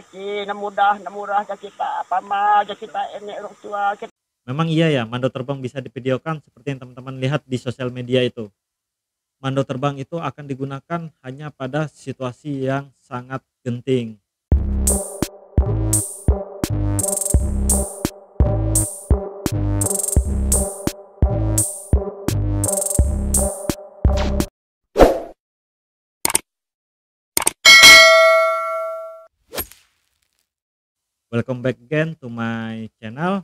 laki na murah ka kita pama ka kita ini orang tua kita. Memang iya ya, mando terbang bisa divideokan seperti yang teman-teman lihat di sosial media itu. Mando terbang itu akan digunakan hanya pada situasi yang sangat genting. Welcome back again to my channel.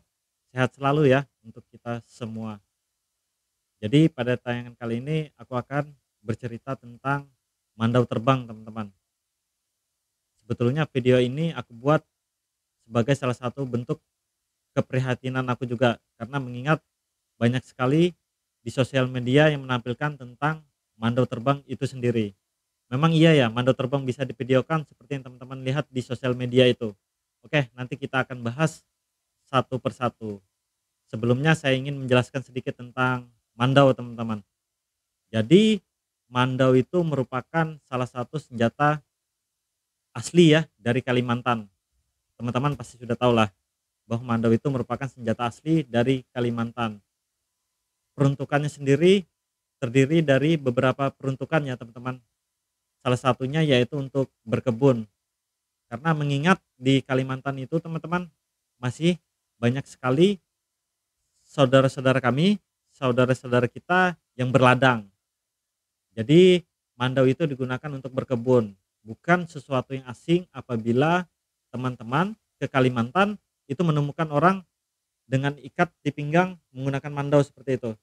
Sehat selalu ya untuk kita semua. Jadi pada tayangan kali ini aku akan bercerita tentang mandau terbang, teman-teman. Sebetulnya video ini aku buat sebagai salah satu bentuk keprihatinan aku juga, karena mengingat banyak sekali di sosial media yang menampilkan tentang mandau terbang itu sendiri. Memang iya ya, mandau terbang bisa divideokan seperti yang teman-teman lihat di sosial media itu. Oke, nanti kita akan bahas satu persatu. Sebelumnya saya ingin menjelaskan sedikit tentang mandau, teman-teman. Jadi mandau itu merupakan salah satu senjata asli ya dari Kalimantan. Teman-teman pasti sudah tahu lah bahwa mandau itu merupakan senjata asli dari Kalimantan. Peruntukannya sendiri terdiri dari beberapa peruntukan ya, teman-teman. Salah satunya yaitu untuk berkebun. Karena mengingat di Kalimantan itu, teman-teman, masih banyak sekali saudara-saudara kami, saudara-saudara kita yang berladang. Jadi mandau itu digunakan untuk berkebun, bukan sesuatu yang asing apabila teman-teman ke Kalimantan itu menemukan orang dengan ikat di pinggang menggunakan mandau seperti itu.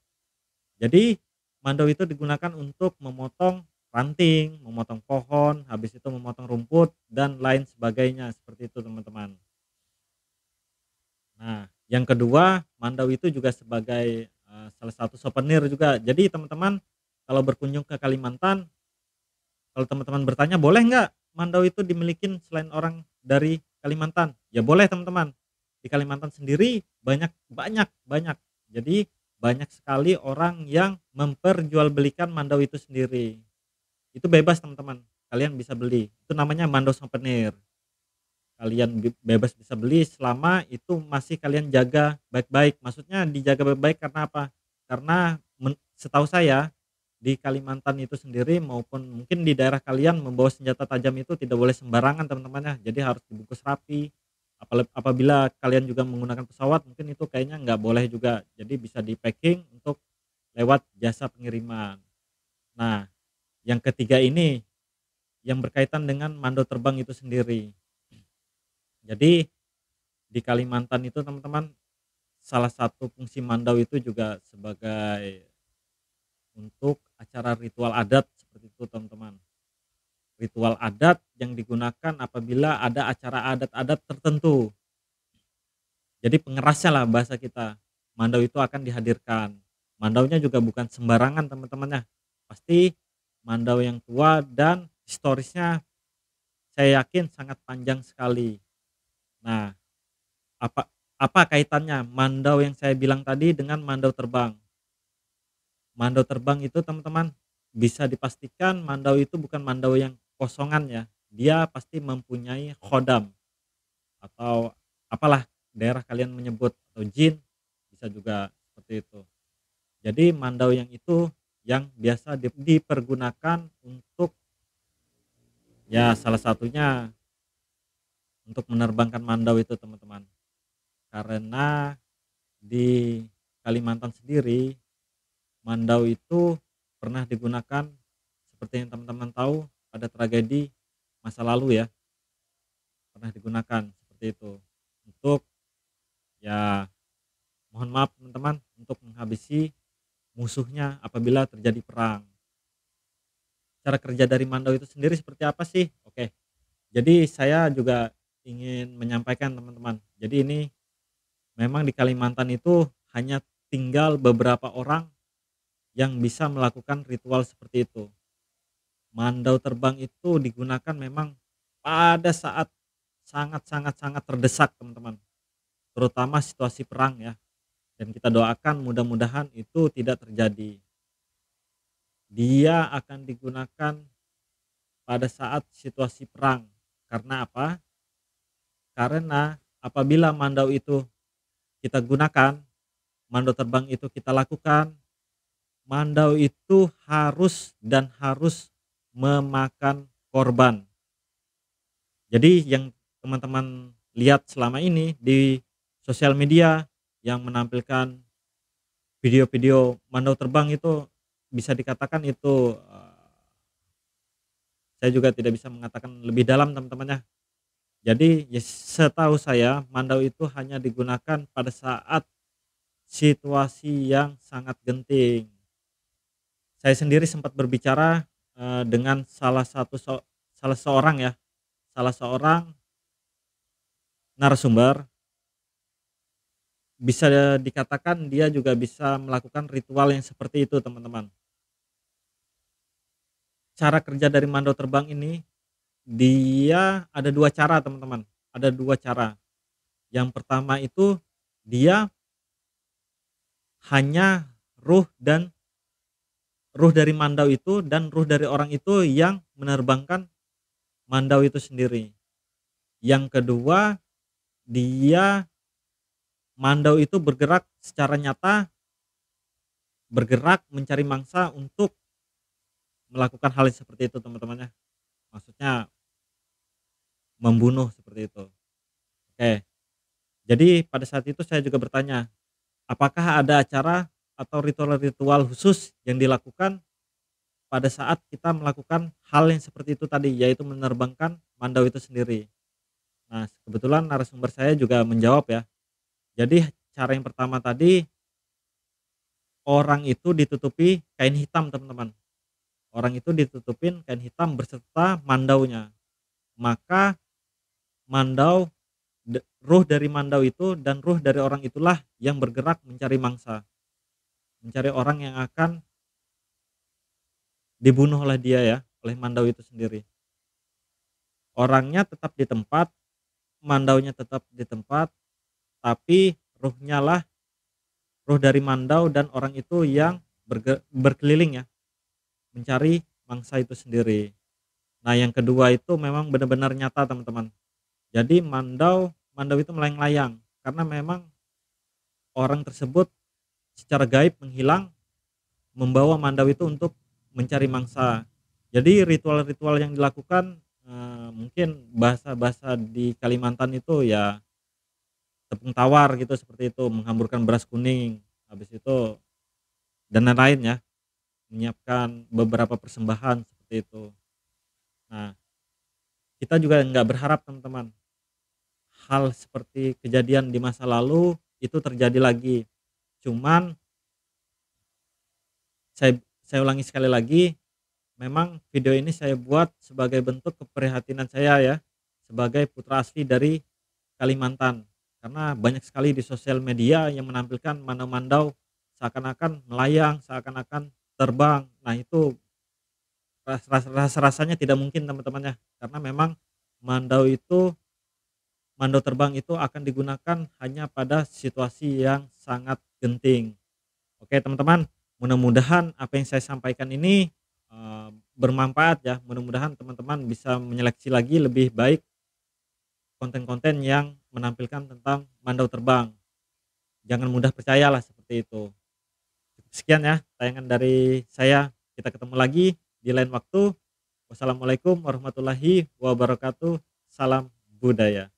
Jadi mandau itu digunakan untuk memotong ranting, memotong pohon, habis itu memotong rumput dan lain sebagainya seperti itu, teman-teman. Nah, yang kedua, mandau itu juga sebagai salah satu souvenir juga. Jadi teman-teman kalau berkunjung ke Kalimantan, kalau teman-teman bertanya boleh nggak mandau itu dimiliki selain orang dari Kalimantan? Ya boleh, teman-teman. Di Kalimantan sendiri banyak banyak banyak. Jadi banyak sekali orang yang memperjualbelikan mandau itu sendiri. Itu bebas, teman-teman. Kalian bisa beli. Itu namanya mandau souvenir. Kalian bebas bisa beli selama itu masih kalian jaga baik-baik. Maksudnya dijaga baik-baik karena apa? Karena setahu saya di Kalimantan itu sendiri maupun mungkin di daerah kalian membawa senjata tajam itu tidak boleh sembarangan, teman-teman ya. Jadi harus dibungkus rapi. Apabila kalian juga menggunakan pesawat mungkin itu kayaknya nggak boleh juga. Jadi bisa di packing untuk lewat jasa pengiriman. Nah, yang ketiga ini yang berkaitan dengan mandau terbang itu sendiri. Jadi di Kalimantan itu, teman-teman, salah satu fungsi mandau itu juga sebagai untuk acara ritual adat seperti itu, teman-teman. Ritual adat yang digunakan apabila ada acara adat-adat tertentu. Jadi pengerasnya lah bahasa kita. Mandau itu akan dihadirkan. Mandaunya juga bukan sembarangan, teman-teman ya. Pasti mandau yang tua dan historisnya saya yakin sangat panjang sekali. Nah, apa apa kaitannya mandau yang saya bilang tadi dengan mandau terbang? Mandau terbang itu, teman-teman, bisa dipastikan mandau itu bukan mandau yang kosongan ya. Dia pasti mempunyai khodam atau apalah daerah kalian menyebut, atau jin bisa juga seperti itu. Jadi mandau yang itu yang biasa dipergunakan untuk ya salah satunya untuk menerbangkan mandau itu, teman-teman. Karena di Kalimantan sendiri mandau itu pernah digunakan seperti yang teman-teman tahu pada tragedi masa lalu ya, pernah digunakan seperti itu untuk ya, mohon maaf teman-teman, untuk menghabisi musuhnya apabila terjadi perang. Cara kerja dari mandau itu sendiri seperti apa sih? Oke, jadi saya juga ingin menyampaikan, teman-teman. Jadi ini memang di Kalimantan itu hanya tinggal beberapa orang yang bisa melakukan ritual seperti itu. Mandau terbang itu digunakan memang pada saat sangat sangat sangat terdesak, teman-teman, terutama situasi perang ya, dan kita doakan mudah-mudahan itu tidak terjadi. Dia akan digunakan pada saat situasi perang. Karena apa? Karena apabila mandau itu kita gunakan, mandau terbang itu kita lakukan, mandau itu harus memakan korban. Jadi yang teman-teman lihat selama ini di sosial media yang menampilkan video-video mandau terbang itu bisa dikatakan itu, saya juga tidak bisa mengatakan lebih dalam teman-teman ya. Jadi ya setahu saya mandau itu hanya digunakan pada saat situasi yang sangat genting. Saya sendiri sempat berbicara, dengan salah seorang ya, salah seorang narasumber, bisa dikatakan dia juga bisa melakukan ritual yang seperti itu teman-teman. Cara kerja dari mandau terbang ini, dia ada 2 cara teman-teman, ada 2 cara. Yang pertama itu dia hanya ruh dan ruh dari mandau itu dan ruh dari orang itu yang menerbangkan mandau itu sendiri. Yang kedua, dia mandau itu bergerak secara nyata, bergerak mencari mangsa untuk melakukan hal yang seperti itu teman-teman ya. Maksudnya membunuh seperti itu. Oke, jadi pada saat itu saya juga bertanya, apakah ada acara atau ritual-ritual khusus yang dilakukan pada saat kita melakukan hal yang seperti itu tadi, yaitu menerbangkan mandau itu sendiri. Nah, kebetulan narasumber saya juga menjawab ya. Jadi cara yang pertama tadi, orang itu ditutupi kain hitam teman-teman. Orang itu ditutupin kain hitam berserta mandaunya. Maka mandau, ruh dari mandau itu dan ruh dari orang itulah yang bergerak mencari mangsa, mencari orang yang akan dibunuh oleh dia ya, oleh mandau itu sendiri. Orangnya tetap di tempat, mandaunya tetap di tempat, tapi ruhnya lah, ruh dari mandau dan orang itu yang berkeliling ya, mencari mangsa itu sendiri. Nah yang kedua itu memang benar-benar nyata teman-teman. Jadi mandau mandau itu melayang-layang karena memang orang tersebut secara gaib menghilang, membawa mandau itu untuk mencari mangsa. Jadi ritual-ritual yang dilakukan, mungkin bahasa-bahasa di Kalimantan itu ya tepung tawar gitu seperti itu, menghamburkan beras kuning, habis itu dan lain-lain ya, menyiapkan beberapa persembahan seperti itu. Nah, kita juga nggak berharap teman-teman, hal seperti kejadian di masa lalu itu terjadi lagi. Cuman saya ulangi sekali lagi, memang video ini saya buat sebagai bentuk keprihatinan saya ya, sebagai putra asli dari Kalimantan. Karena banyak sekali di sosial media yang menampilkan mandau-mandau seakan-akan melayang, seakan-akan terbang. Nah itu rasa-rasanya tidak mungkin teman-teman ya, karena memang mandau itu, mandau terbang itu akan digunakan hanya pada situasi yang sangat genting. Oke teman-teman, mudah-mudahan apa yang saya sampaikan ini bermanfaat ya. Mudah-mudahan teman-teman bisa menyeleksi lagi lebih baik konten-konten yang menampilkan tentang mandau terbang. Jangan mudah percayalah seperti itu. Sekian ya tayangan dari saya. Kita ketemu lagi di lain waktu. Wassalamualaikum warahmatullahi wabarakatuh. Salam budaya.